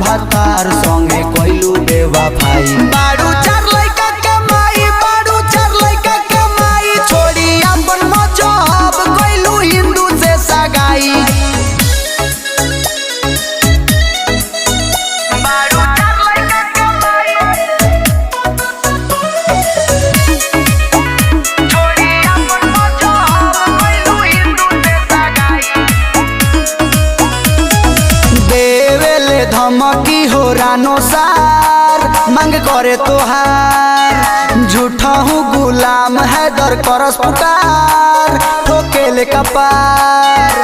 भतार संगे कोइलू बेवफाई। बाड़ू चार लइका के माई, बाड़ू चार लइका के माई, छोड़ी अपन मजहब कोइलू हिंदू से सगाई। धमकी हो रानो सार मांग करे तोहार, झूठा हूँ गुलाम है दर करस पुकार, ठोके ले कपार।